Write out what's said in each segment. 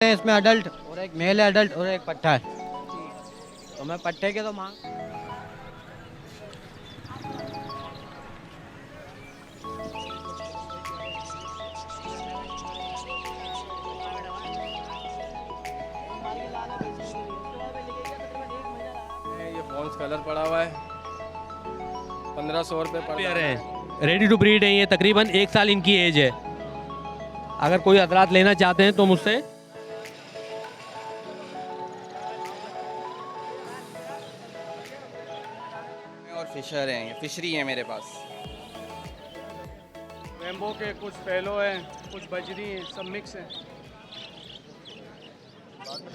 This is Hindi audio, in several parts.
इसमें अडल्ट और एक मेल है अडल्ट और एक पट्टा है। तो मैं पट्टे के तो मांग ये फॉल्स कलर पड़ा हुआ है, 1500 रुपये पड़ पेयर हैं, रेडी टू ब्रीड है। ये तकरीबन 1 साल इनकी एज है। अगर कोई हजरात लेना चाहते हैं तो मुझसे और फिशर हैं, फिशरी है मेरे पास। रेम्बो के कुछ पेलो हैं, कुछ बजरी हैं, सब मिक्स हैं।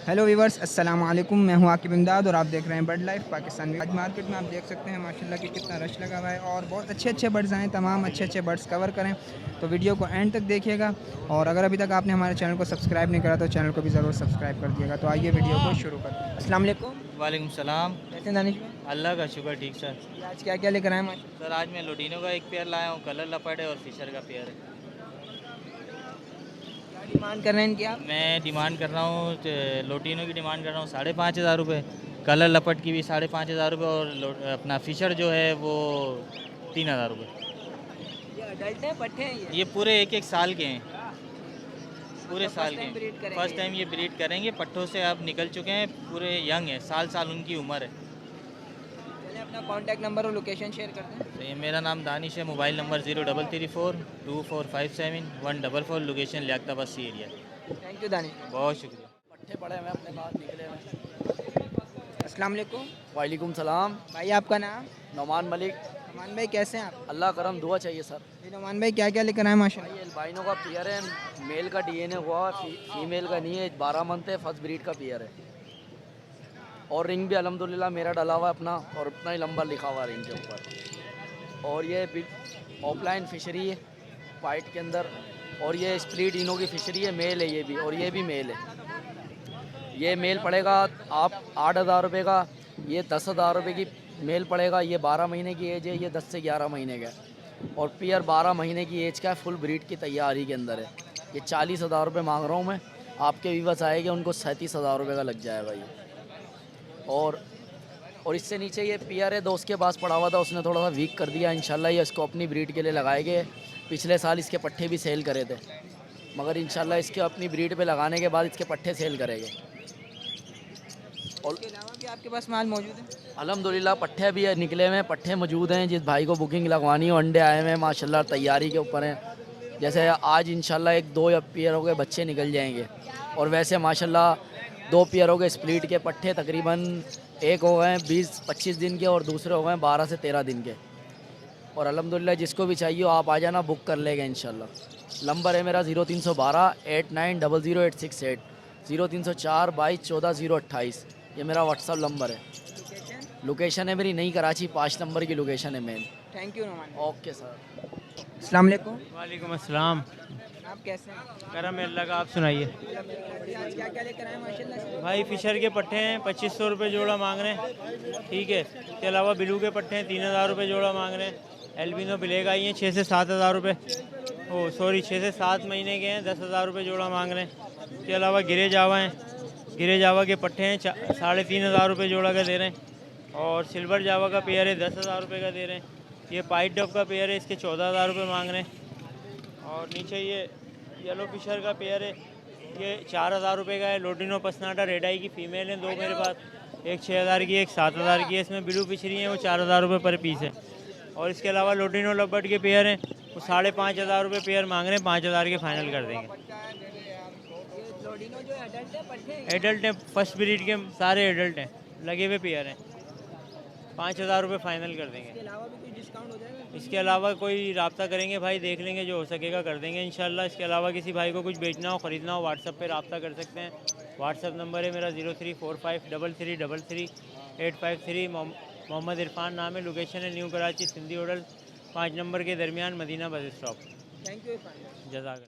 हेलो वीवर्स, अस्सलाम वालेकुम। मैं हूं आकिब इमदाद और आप देख रहे हैं बर्ड लाइफ पाकिस्तान। आज मार्केट में आप देख सकते हैं माशाल्लाह कि कितना रश लगा हुआ है और बहुत अच्छे बर्ड्स आए। तमाम अच्छे बर्ड्स कवर करें तो वीडियो को एंड तक देखिएगा। और अगर अभी तक आपने हमारे चैनल को सब्सक्राइब नहीं करा तो चैनल को भी ज़रूर सब्सक्राइब कर दिएगा। तो आइए वीडियो को शुरू करते हैं। अस्सलाम वालेकुम। वालेकुम सलाम। कैसे हैं दानिश भाई? अल्लाह का शुक्र, ठीक सर। आज क्या क्या लेकर आए माशाल्लाह? सर आज मैं लोटिनो का एक पेयर लाया हूँ, कलर लपट है, और फिशर का पेयर है। क्या डिमांड कर रहे हैं इनकी आप? मैं डिमांड कर रहा हूँ, लोटिनो की डिमांड कर रहा हूँ 5,500 रुपये, कलर लपट की भी 5,500 रुपये, और अपना फिशर जो है वो 3,000 रुपये। ये अडल्ट है, पट्टे हैं ये पूरे 1-1 साल के हैं, पूरे अच्छा, साल first time के breed करेंगे। फर्स्ट टाइम ये ब्रीड करेंगे। पट्टों से अब निकल चुके हैं, पूरे यंग है, साल उनकी उम्र है। चलिए अपना कॉन्टैक्ट नंबर और लोकेशन शेयर कर दें। तो ये मेरा नाम दानिश है, mobile number 03342457 144, location Liaquatabad C area. Thank you Danish. बहुत शुक्रिया। पट्टे पड़े हुए अपने पास निकले हुए। अस्सलाम वालेकुम वालेकुम सलाम। भाई, आपका नाम? नोमान मलिक। नोमान भाई कैसे हैं आप? अल्लाह करम, दुआ चाहिए सर। जी नोमान भाई, क्या क्या लेकर आए माशाल्लाह? ये एल्बाइनो का पियर है, मेल का डीएनए हुआ, फीमेल का नहीं है, 12 मंथ है, फर्स्ट ब्रीड का पियर है। और रिंग भी अल्हम्दुलिल्लाह मेरा डला हुआ है अपना, और अपना ही नंबर लिखा हुआ है रिंग के ऊपर। और ये ऑफलाइन फिशरी है वाइट के अंदर, और ये स्प्लिट इनो की फिशरी है, मेल है ये भी, और ये भी मेल है। ये मेल पड़ेगा आप 8,000 रुपये का, ये 10,000 रुपये की मेल पड़ेगा। ये 12 महीने की एज है, ये 10 से 11 महीने का है। और पियर 12 महीने की एज का है, फुल ब्रीड की तैयारी के अंदर है। ये 40,000 रुपये मांग रहा हूँ मैं। आपके व्यूवर्स आएंगे उनको 37,000 रुपये का लग जाएगा ये। और इससे नीचे ये पियर है, दोस्त के पास पड़ा हुआ था, उसने थोड़ा सा वीक कर दिया। इंशाल्लाह ये इसको अपनी ब्रीड के लिए लगाएंगे। पिछले साल इसके पट्टे भी सेल करे थे, मगर इंशाल्लाह इसके अपनी ब्रीड पे लगाने के बाद इसके पट्टे सेल करेंगे। और इसके अलावा भी आपके पास माल मौजूद है? अल्हम्दुलिल्लाह पट्टे भी निकले हुए हैं, पट्टे मौजूद हैं। जिस भाई को बुकिंग लगवानी हो, अंडे आए हुए हैं माशाल्लाह, तैयारी के ऊपर हैं। जैसे आज इंशाल्लाह 1-2 या पियरों के बच्चे निकल जाएंगे। और वैसे माशाल्लाह 2 पियरों के स्प्लिट के पट्टे तकरीबन एक हो गए 20-25 दिन के, और दूसरे हो गए 12 से 13 दिन के। और अल्हम्दुलिल्लाह जिसको भी चाहिए आप आ जाना, बुक कर लेगा इंशाल्लाह। नंबर है मेरा 0312 89000868, 0304 22 14 028। ये मेरा व्हाट्सअप नंबर है। लोकेशन है मेरी नई कराची, 5 नंबर की लोकेशन है main. Thank you Noman. Okay sir. अस्सलाम वालेकुम। वालेकुम अस्सलाम। आप कैसे हैं? करम है अल्लाह का, आप सुनाइए। आज क्या क्या लेकर आए माशाल्लाह से? भाई फिशर के पट्टे हैं 2,500 रुपये जोड़ा मांग रहे हैं, ठीक है। इसके अलावा बिलू के पट्टे हैं 3,000 रुपये जोड़ा मांग रहे हैं। एल्बिनो ब्लैक आई हैं 6 से 7,000 रुपये, 6 से 7 महीने के हैं, 10,000 रुपये जोड़ा मांग रहे हैं। इसके अलावा गिरे जावा हैं, गिरे जावा के पट्टे हैं 3,500 रुपये जोड़ा का दे रहे हैं। और सिल्वर जावा का पेयर है 10,000 रुपये का दे रहे हैं। ये पाइट डब का पेयर है, इसके 14,000 रुपये मांग रहे हैं। और नीचे ये येलो फिशर का पेयर है, ये 4,000 रुपये का है। लोटिनो पसनाटा रेड आई की फ़ीमेल है 2 मेरे पास, एक 6,000 की, एक 7,000 की है। इसमें ब्लू फिशरी हैं, वो 4,000 रुपये पर पीस है। और इसके अलावा लोटिनो लबर्ट के पेयर हैं, वो 5,500 रुपये पेयर मांग रहे हैं, 5,000 के फाइनल कर देंगे। लोडिनो जो अडल्ट है, पट्टे हैं? एडल्ट हैं, फर्स्ट ब्रीड के सारे एडल्ट हैं, लगे हुए पेयर हैं, 5,000 रुपये फाइनल कर देंगे। इसके अलावा भी कुछ डिस्काउंट हो जाएगा? इसके अलावा कोई रब्ता करेंगे भाई, देख लेंगे, जो हो सकेगा कर देंगे इंशाल्लाह। इसके अलावा किसी भाई को कुछ बेचना हो, ख़रीदना हो, व्हाट्सअप पे रब्ता कर सकते हैं। व्हाट्सअप नंबर है मेरा 03453333 मोहम्मद इरफान नाम है। लोकेशन है new Karachi Sindhi hotel 5 number के दरमियान, Madina bus stop. Thank you Irfan. जज़ाक।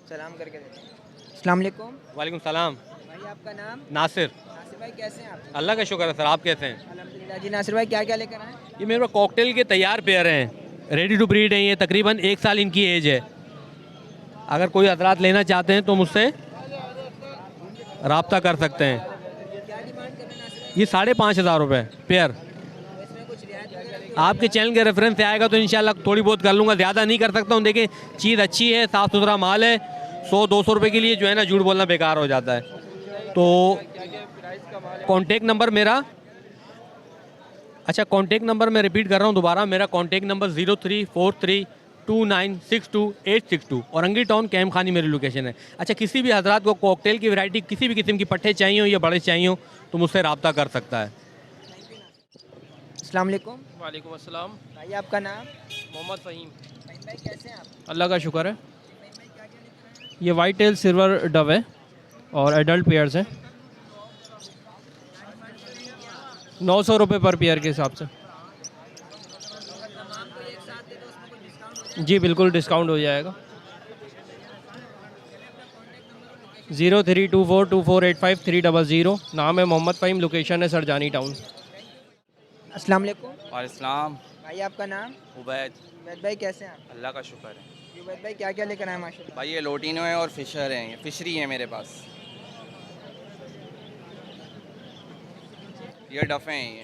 सलाम करके देते हैं। अस्सलाम वालेकुम। वालेकुम सलाम। भाई आपका नाम? नासिर। नासिर भाई कैसे हैं आप? अल्लाह का शुक्र है सर, आप कैसे हैं? अल्हम्दुलिल्लाह। जी नासिर भाई, क्या क्या लेकर आए? ये मेरे पास कॉकटेल के तैयार पेयर हैं, रेडी टू ब्रीड हैं। ये तकरीबन 1 साल इनकी एज है। अगर कोई हजरात लेना चाहते हैं तो मुझसे रब्ता कर सकते हैं। ये 5,500 रुपये पेयर। आपके चैनल के रेफरेंस से आएगा तो इंशाल्लाह थोड़ी बहुत कर लूँगा, ज़्यादा नहीं कर सकता हूँ। देखिए चीज़ अच्छी है, साफ़ सुथरा माल है। 100-200 रुपये के लिए जो है ना झूठ बोलना बेकार हो जाता है। तो कॉन्टेक्ट नंबर मेरा, अच्छा कॉन्टेक्ट नंबर मैं रिपीट कर रहा हूँ दोबारा, मेरा कॉन्टेक्ट नंबर 03432962 और अंगी टाउन कैम खानी मेरी लोकेशन है। अच्छा किसी भी हजरात को कॉकटेल की वैरायटी किसी भी किस्म की पट्टे चाहिए हो या बड़े चाहिए हो तो मुझसे रब्ता कर सकता है। अस्सलाम वालेकुम। वालेकुम अस्सलाम। भाई आपका नाम? मोहम्मद फ़हीम। भाई कैसे हैं आप? अल्लाह का शुक्र है। ये वाइट टेल सिल्वर डव है और एडल्ट पेयर्स हैं। 900 रुपये पर पेयर के हिसाब से। जी बिल्कुल डिस्काउंट हो जाएगा। 03242485 नाम है मोहम्मद फ़हीम, लोकेशन है सरजानी टाउन। अस्सलाम वालेकुम। वालेकुम भाई आपका नाम? उबैद। उबैद भाई कैसे हैं आप? अल्लाह का शुक्र है। उबैद भाई क्या क्या लेकर आए माशाल्लाह? भाई ये लोटिनो है और फिशर हैं, ये फिशरी है मेरे पास। ये डफे हैं ये।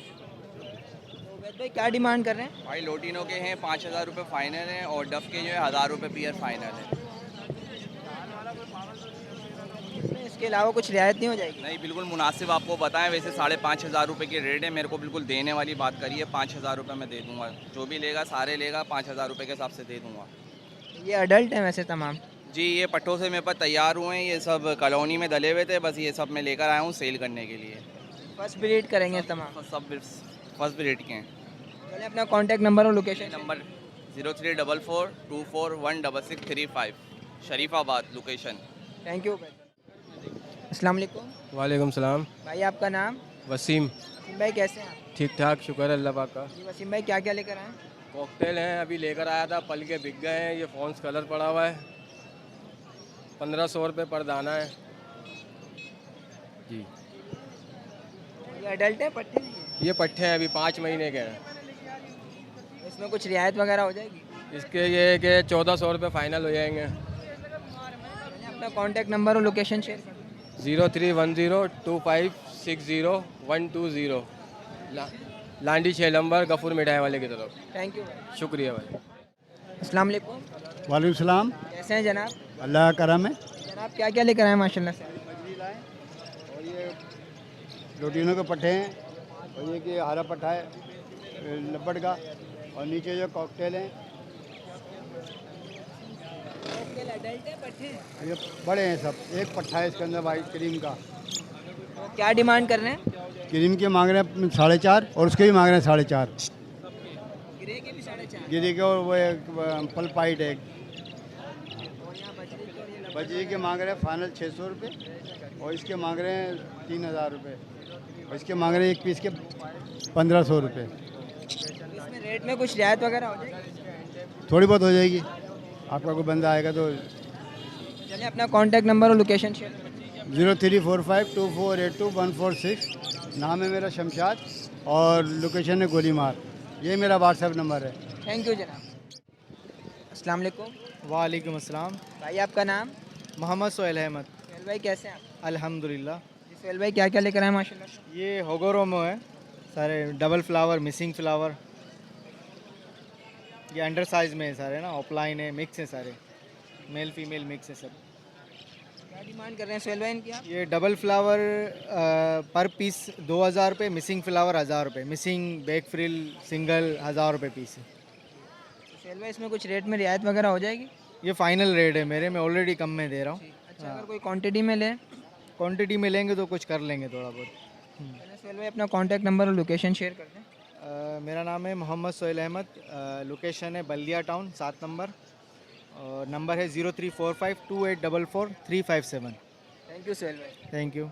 उबैद भाई क्या डिमांड कर रहे हैं? भाई लोटिनो के हैं 5,000 रुपये फ़ाइनल हैं और डफ के जो है 1,000 रुपये पेयर फ़ाइनल है। इसके अलावा कुछ रियायत नहीं हो जाएगी? नहीं बिल्कुल मुनासिब आपको बताएं, वैसे 5,500 रुपये की रेट है। मेरे को बिल्कुल देने वाली बात करिए, 5,000 रुपये मैं दे दूँगा। जो भी लेगा सारे लेगा, 5,000 रुपये के हिसाब से दे दूँगा। ये अडल्ट हैं वैसे तमाम? जी ये पट्टों से मेरे पास तैयार हुए हैं, ये सब कॉलोनी में डले हुए थे, बस ये सब मैं लेकर आया हूँ सेल करने के लिए। फर्स्ट ब्रीड करेंगे तमाम? सब फर्स्ट ब्रीड के हैं। चलिए अपना कॉन्टैक्ट नंबर और location. Number 0344241665 Sharifabad location. Thank you. अस्सलाम वालेकुम। वालेकुम सलाम। भाई आपका नाम? वसीम। वसीम भाई कैसे हैं आप? ठीक ठाक शुक्र है अल्लाह पाक का। जी वसीम भाई क्या क्या लेकर आए? कॉकटेल हैं, अभी लेकर आया था, पल के बिक गए हैं। ये फॉन्स कलर पड़ा हुआ है, 1,500 रुपये पर दाना है जी। ये अडल्ट है पट्टे नहीं है? ये पट्टे हैं, अभी 5 महीने के हैं। इसमें कुछ रियायत वगैरह हो जाएगी? इसके ये है कि 1,400 रुपये फ़ाइनल हो जाएंगे। अपना कॉन्टैक्ट नंबर और लोकेशन शेयर कर 03102560 लांडी 6 नंबर गफूर मिठाई वाले की तरफ। Thank you. शुक्रिया भाई। अस्सलाम वालेकुम। वालेकुम सलाम। कैसे हैं जनाब? अल्लाह का करम है। जनाब क्या क्या लेकर आए माशाल्लाह से? और ये लोटिनो के पट्टे हैं और ये कि हरा पट्टा है लपट का, और नीचे जो कॉकटेल हैं ये बड़े हैं सब। एक पट्टा है इसके अंदर वाइट क्रीम का। तो क्या डिमांड कर रहे हैं? क्रीम के मांग रहे हैं 4.5 और उसके भी मांग रहे हैं 4.5। गिरी के और वो एक पल पाइट है। बजरी के मांग रहे हैं फाइनल 600 रुपये और इसके मांग रहे हैं 3,000 रुपये और इसके मांग रहे हैं एक पीस के 1,500 रुपये। इसमें रेट में कुछ रियायत वगैरह हो जाएगी? थोड़ी बहुत हो जाएगी, आपका कोई बंदा आएगा तो। चलिए अपना कॉन्टैक्ट नंबर और लोकेशन शेयर। 03452482 नाम है मेरा शमशाद और लोकेशन है गोलीमार। ये मेरा व्हाट्सएप नंबर है। थैंक यू जनाब। अस्सलाम वालेकुम। वालेकुम अस्सलाम। भाई आपका नाम? मोहम्मद सोहेल अहमद। सोहेल भाई कैसे हैं आप? अल्हम्दुलिल्लाह। जी सोहेल भाई क्या क्या लेकर आए माशाल्लाह? ये होगोरोमो है सारे, डबल फ्लावर, मिसिंग फ्लावर। ये अंडर साइज में है सारे ना, ऑफलाइन है, मिक्स है सारे, मेल फीमेल मिक्स है सब। क्या डिमांड कर रहे हैं सोहेल भाई इनकी आप? ये डबल फ्लावर पर पीस 2,000 रुपये, मिसिंग फ्लावर 1,000 रुपये, मिसिंग बैक फ्रिल सिंगल 1,000 रुपये पीस है। सोहेल भाई इसमें कुछ रेट में रियायत वगैरह हो जाएगी? ये फाइनल रेट है मेरे, मैं ऑलरेडी कम में दे रहा हूँ। अच्छा अगर कोई क्वांटिटी में ले? क्वांटिटी में लेंगे तो कुछ कर लेंगे थोड़ा बहुत। सोहेल भाई अपना कॉन्टैक्ट नंबर और लोकेशन शेयर कर दें। मेरा नाम है मोहम्मद सोहेल अहमद, लोकेशन है बल्दिया टाउन 7 नंबर और नंबर है 03452844 थैंक यू सोहेल भाई। Thank you.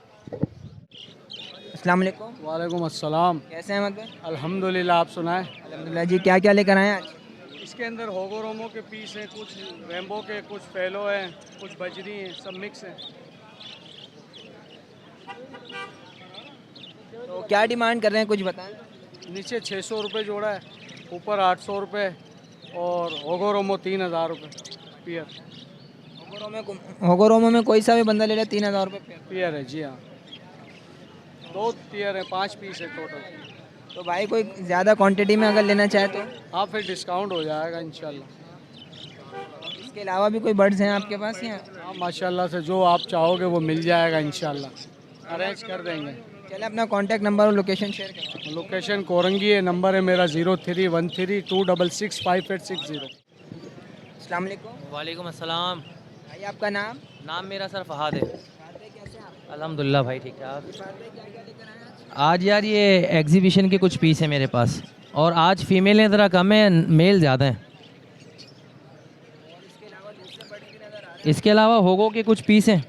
अस्सलाम वालेकुम। वालेकुम अस्सलाम। कैसे हैं अहमद भाई? अल्हम्दुलिल्लाह, आप सुनाएं। अल्हम्दुलिल्लाह जी। क्या क्या लेकर आए हैं आज? इसके अंदर होगोरोमो के पीस हैं, कुछ रेम्बो के, कुछ फेलो हैं, कुछ बजरी हैं, सब मिक्स हैं। तो क्या डिमांड कर रहे हैं कुछ बताएं? नीचे 600 रुपये जोड़ा है, ऊपर 800 रुपये और होगोरोमो 3,000 रुपये पियर। होगो रोमो में कोई सा भी बंदा ले ले 3000 रुपये पेयर। पेयर है जी हाँ, 2 पेयर है, 5 पीस है टोटल। तो भाई कोई ज़्यादा क्वांटिटी में अगर लेना चाहे तो हाँ फिर डिस्काउंट हो जाएगा इंशाल्लाह। इसके अलावा भी कोई बर्ड्स हैं आपके पास या? हाँ माशाल्लाह से जो आप चाहोगे वो मिल जाएगा इंशाल्लाह, अरेंज कर देंगे। चले अपना कॉन्टैक्ट नंबर और लोकेशन शेयर करें। लोकेशन कोरंगी है, नंबर है मेरा 0313265860। अस्सलाम वालेकुम। वालेकुम अस्सलाम। भाई आपका नाम? नाम मेरा सर फहाद है। अल्हम्दुलिल्लाह भाई ठीक ठाक। आज यार ये एग्जीबिशन के कुछ पीस हैं मेरे पास, और आज फीमेलें ज़रा कम है, मेल ज़्यादा हैं। इसके अलावा होगो के कुछ पीस हैं।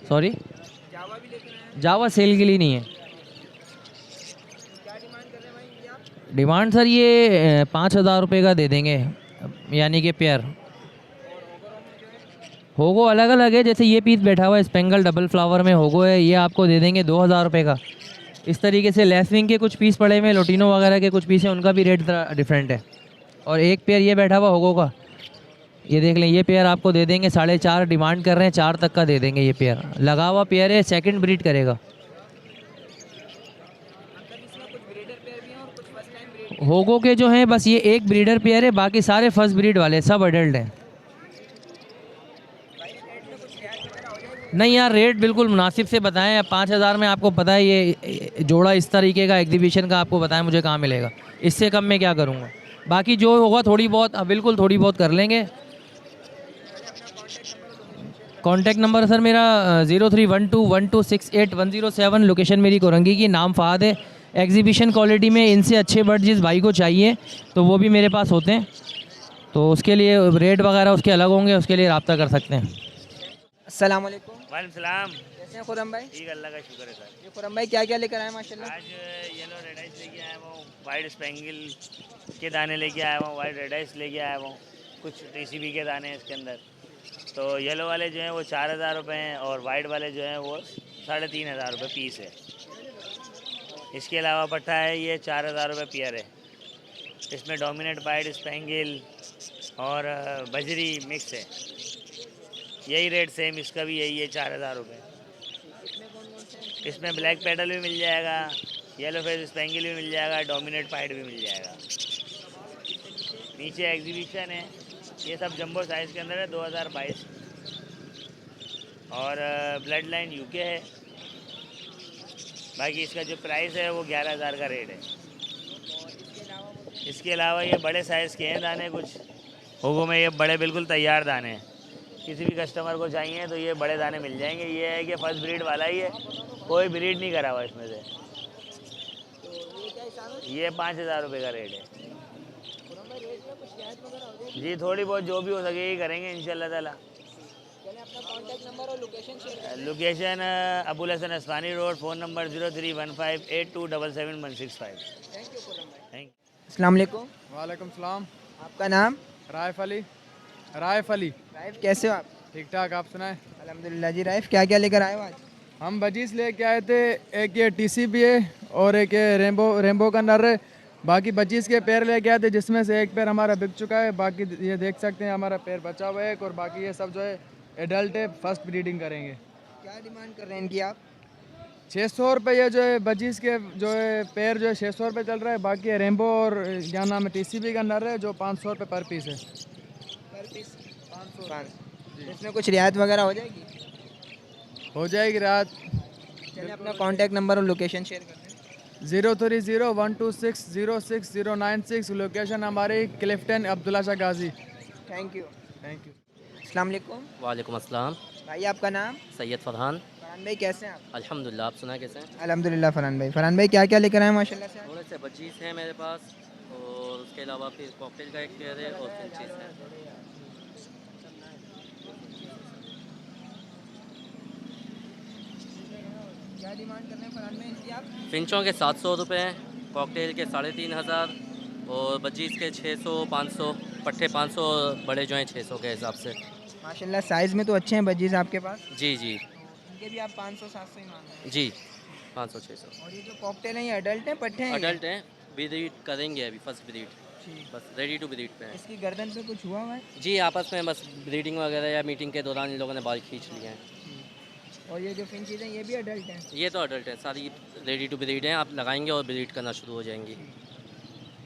सॉरी, जावा सेल के लिए नहीं है। डिमांड सर ये 5000 रुपये का दे देंगे, यानी कि पेयर। होगो अलग अलग है, जैसे ये पीस बैठा हुआ है स्पेंगल डबल फ्लावर में होगो है, ये आपको दे देंगे 2000 रुपये का। इस तरीके से लेसविंग के कुछ पीस पड़े हुए हैं, लोटिनो वगैरह के कुछ पीस हैं, उनका भी रेट डिफरेंट है। और एक पेयर ये बैठा हुआ होगो का, ये देख लें, ये पेयर आपको दे देंगे 4.5, डिमांड कर रहे हैं 4 तक का दे देंगे। ये पेयर लगा हुआ पेयर है, सेकंड ब्रीड करेगा। होगो के जो हैं बस ये एक ब्रीडर पेयर है, बाकी सारे फर्स्ट ब्रीड वाले सब एडल्ट हैं। नहीं यार, रेट बिल्कुल मुनासिब से बताएं। 5000 में आपको पता है ये जोड़ा इस तरीके का एग्जीबिशन का, आपको बताएं मुझे कहाँ मिलेगा, इससे कम में क्या करूँगा। बाकी जो होगा थोड़ी बहुत, बिल्कुल थोड़ी बहुत कर लेंगे। कॉन्टैक्ट नंबर सर मेरा 031212681007। लोकेशन मेरी कोरंगी की, नाम फहाद है। एग्जीबिशन क्वालिटी में इनसे अच्छे बर्ड जिस भाई को चाहिए तो वो भी मेरे पास होते हैं, तो उसके लिए रेट वगैरह उसके अलग होंगे, उसके लिए रब्ता कर सकते हैं। अस्सलाम वालेकुम। वालेकुम सलाम। कैसे हैं खुरम भाई? ठीक, अल्लाह का शुक्र है सर। ये खुरम भाई क्या क्या लेकर आए माशाल्लाह? आज येलो रेड आइस लेके आया हूँ, वाइट स्पेंगल के दाने लेके आया हूँ, वाइट रेड आइस लेके आया हूँ, कुछ टीसीबी के दाने हैं इसके अंदर। तो येलो वाले जो हैं वो 4000 रुपये हैं, और वाइट वाले जो हैं वो 3500 रुपये पीस है। इसके अलावा पट्टा है ये 4000 रुपये पेयर है। इसमें डोमिनेट वाइट स्पेंगल और बजरी मिक्स है। यही रेट सेम इसका भी यही है, 4000 रुपये। इसमें ब्लैक पेडल भी मिल जाएगा, येलो फेस स्पेंगल भी मिल जाएगा, डोमिनेट पाइड भी मिल जाएगा। नीचे एग्जीबिशन है, ये सब जंबो साइज़ के अंदर है, 2022। और ब्लड लाइन यूके है। बाकी इसका जो प्राइस है वो 11000 का रेट है। इसके अलावा ये बड़े साइज़ के हैं दाने, कुछ होगो में ये बड़े बिल्कुल तैयार दाने हैं। किसी भी कस्टमर को चाहिए तो ये बड़े दाने मिल जाएंगे। ये है कि फर्स्ट ब्रीड वाला ही है, कोई ब्रीड नहीं करा हुआ इसमें से। ये 5000 रुपये का रेट है जी। थोड़ी बहुत जो भी हो सके ही करेंगे इंशाल्लाह ताला। Location Abul Hasan Isfahani road, phone number 031582776165। Thank you. अस्सलाम वालेकुम। वालेकुम सलाम। आपका नाम? राइफ अली। राइफ अली। राइफ कैसे हो आप? ठीक ठाक, आप सुनाएं? अल्हम्दुलिल्लाह जी। राइफ क्या क्या लेकर आए हो आज? हम बजीज लेके आए थे, एक ये टीसीबी है और एक ये रेम्बो का नर है। बाकी 25 के पैर लेके आए थे, जिसमें से एक पैर हमारा बिक चुका है। बाकी ये देख सकते हैं हमारा पैर बचा हुआ है, और बाकी ये सब जो है एडल्ट है, फर्स्ट ब्रीडिंग करेंगे। क्या डिमांड कर रहे हैं इनकी आप? 600 रुपये ये जो है 25 के जो है पैर जो है 600 रुपये चल रहा है। बाकी रेम्बो और क्या नाम है टीसीबी का नर है जो 500 रुपये पर पीस है। पर पीस 500। इसमें कुछ रियायत वगैरह हो जाएगी? हो जाएगी रात। चलिए अपना कॉन्टैक्ट नंबर और लोकेशन शेयर करते हैं। 030126060996। लोकेशन हमारी Clifton Abdullah Shah Ghazi. Thank you. Thank you. अस्सलाम वालेकुम। वालेकुम अस्सलाम। भाई आपका नाम? सैयद फरहान। फरहान भाई कैसे हैं आप? अल्हम्दुलिल्लाह, आप सुना कैसे हैं? अल्हम्दुलिल्लाह फरहान भाई। फरहान भाई क्या क्या लेकर आए माशाल्लाह से? थोड़े से बजीज हैं मेरे पास, और उसके अलावा फिर कॉकटेल का एक पेयर है और फिंचेस है। क्या डिमांड कर रहे हैं फरहान भाई इनकी आप? फिंचों के 700 रुपये हैं, कॉकटेल के 3500, और बजीज के 600, 500, पट्टे 500, बड़े जो हैं 600 के हिसाब से। माशाल्लाह साइज़ में तो अच्छे हैं बजीज आपके पास। जी जी। इनके भी आप 500-700 ही मांग रहे हैं? जी 500-600। और ये जो कॉकटेल हैं ये एडल्ट हैं, पट्टे हैं? अडल्ट हैं, ब्रीड करेंगे अभी, फर्स्ट ब्रीड। बस रेडी टू ब्रीड पे हैं। इसकी गर्दन पे कुछ हुआ हुआ है? जी आपस में बस ब्रीडिंग वगैरह या मीटिंग के दौरान इन लोगों ने बाल खींच लिए हैं। और ये जो फिंचीज हैं ये भी अडल्ट हैं? ये तो अडल्ट है, सारी रेडी टू ब्रीड हैं, आप लगाएंगे और ब्रीड करना शुरू हो जाएंगी।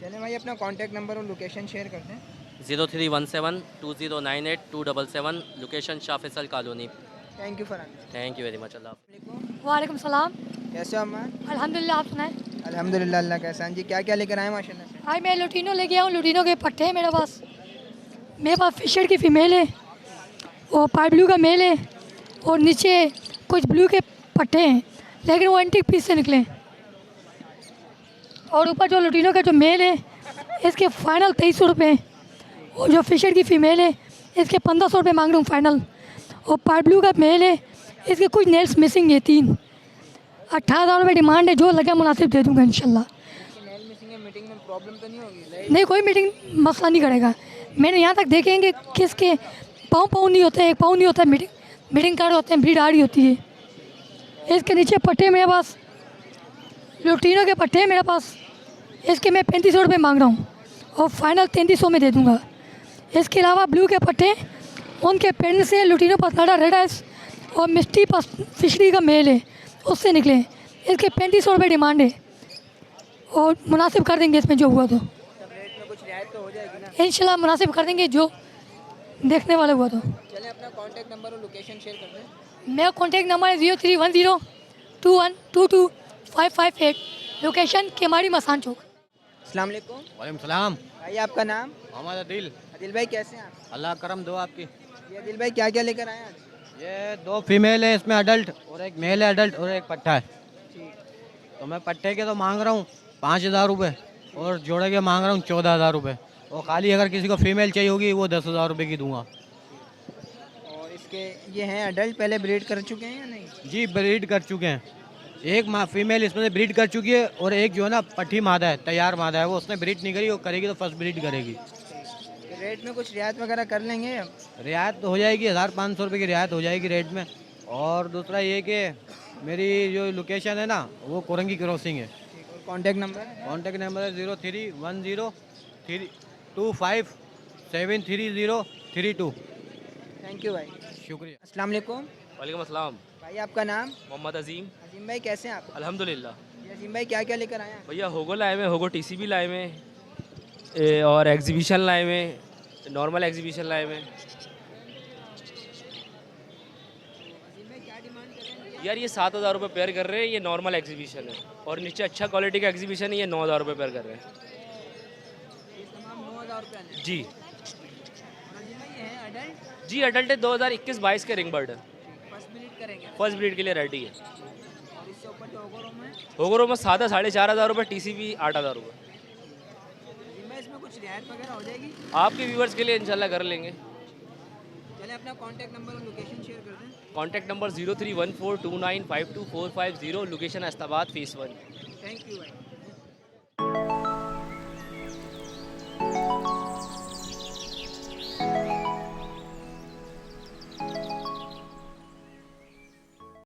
चलें भाई, अपना कॉन्टैक्ट नंबर और लोकेशन शेयर कर दें। 03172098 location Shah Faisal colony. Thank you for thank you very much. अल्लाह। वालेकुम सलाम। कैसे हो अम्मा? अल्हम्दुलिल्लाह, आप सुनाएं? अल्हम्दुलिल्लाह, अल्लाह का एहसान। जी क्या क्या लेकर आए माशाल्लाह से? आज मैं लुटीनो लेके आया हूँ, लुटीनो के पट्टे हैं मेरे पास फिशर की फ़ीमेल है और पाइप ब्लू का मेल है और नीचे कुछ ब्लू के पट्टे हैं लेकिन वो एंटीक पीस से निकले और ऊपर जो लुटीनो का जो मेल है इसके फ़ाइनल 2300 रुपये और जो फिशर की फ़ीमेल है इसके 1500 रुपये मांग रहा हूँ फ़ाइनल। और पाइप ब्लू का मेल है, इसके कुछ नेल्स मिसिंग है 3। 18,000 रुपये डिमांड है, जो लगे मुनासिब दे दूँगा इंशाल्लाह। मीटिंग में प्रॉब्लम तो नहीं होगी? नहीं, कोई मीटिंग मसला नहीं करेगा। मैंने यहाँ तक देखेंगे किसके पाँव नहीं होते, एक पाँव नहीं होता, मीटिंग कार्ड होते हैं, ब्रीड आ रही होती है। इसके नीचे पट्टे मेरे पास लुटीनो के पट्टे हैं मेरे पास, इसके मैं 3500 रुपये मांग रहा हूँ और फाइनल 3300 में दे दूँगा। इसके अलावा ब्लू के पट्टे उनके पेरेंट्स से लुटीनो पसनाडा रेड आइस और मिस्टी फिशरी का मेल है उससे निकले, इसके 3500 रुपये डिमांड है और मुनासिब कर देंगे इसमें जो हुआ तो। इंशाल्लाह मुनासिब कर देंगे जो देखने वाले हुआ तो। चलें, अपना कॉन्टैक्ट नंबर और लोकेशन शेयर कर दें। मेरा कॉन्टैक्ट नंबर है 031021225558, लोकेशन केमाड़ी मसान चौक। अस्सलाम वालेकुम। वालेकुम सलाम। भाई आपका नाम? मोहम्मद आदिल। आदिल भाई कैसे हैं आप? अल्लाह करम दो आपकी। ये आदिल भाई क्या क्या लेकर आए हैं आज? ये 2 फीमेल है इसमें अडल्ट और एक मेल है अडल्ट और एक पट्टा है। तो मैं पट्टे के तो मांग रहा हूँ 5,000 रुपये और जोड़े के मांग रहा हूँ 14,000 रुपये और खाली अगर किसी को फीमेल चाहिए होगी वो 10,000 रुपये की दूंगा। और इसके ये हैं अडल्ट, पहले ब्रीड कर चुके हैं या नहीं? जी ब्रीड कर चुके हैं, एक फीमेल इसमें से ब्रीड कर चुकी है और एक जो है ना पट्टी मादा है, तैयार मादा है, वो उसने ब्रीड नहीं करी, वो करेगी तो फर्स्ट ब्रीड करेगी। रेट में कुछ रियायत वगैरह कर लेंगे? रियायत तो हो जाएगी, 1,500 रुपये की रियायत हो जाएगी रेट में। और दूसरा ये कि मेरी जो लोकेशन है ना वो कोरंगी क्रॉसिंग है। Contact number? कॉन्टैक्ट नंबर है 031025733032। थैंक यू भाई, शुक्रिया। अस्सलाम वालेकुम। वालेकुम अस्सलाम। भाई आपका नाम? मोहम्मद अजीम। अजीम भाई कैसे हैं आप? अल्हम्दुलिल्लाह। अजीम भाई क्या क्या लेकर आए हैं? भैया होगो लाए में, होगो टीसीबी लाए में और एग्जीबिशन लाए में, नॉर्मल एग्जीबिशन लाए में। यार ये 7,000 रुपये पेयर कर रहे हैं, ये नॉर्मल एग्जीबिशन है और नीचे अच्छा क्वालिटी का एग्जीबिशन है, ये 9,000 रुपये पेयर कर रहे हैं। 9,000 रुपये जी जी अडल्ट है, 2021-22 के रिंग बर्ड है, फर्स्ट ब्रीड करेंगे? फर्स्ट ब्रीड के लिए रेडी है। और इससे ऊपर जो होगोरोम है? होगोरोम सादा 4,500 रुपये, टीसीबी 8,000 रुपये। इसमें कुछ रियायत वगैरह हो जाएगी? आपके व्यूवर्स के लिए इंशाल्लाह कर लेंगे। चलें, अपना कॉन्टैक्ट नंबर और लोकेशन शेयर कर दें। Contact number 031429524550, location Astabad phase 1। Thank you भाई।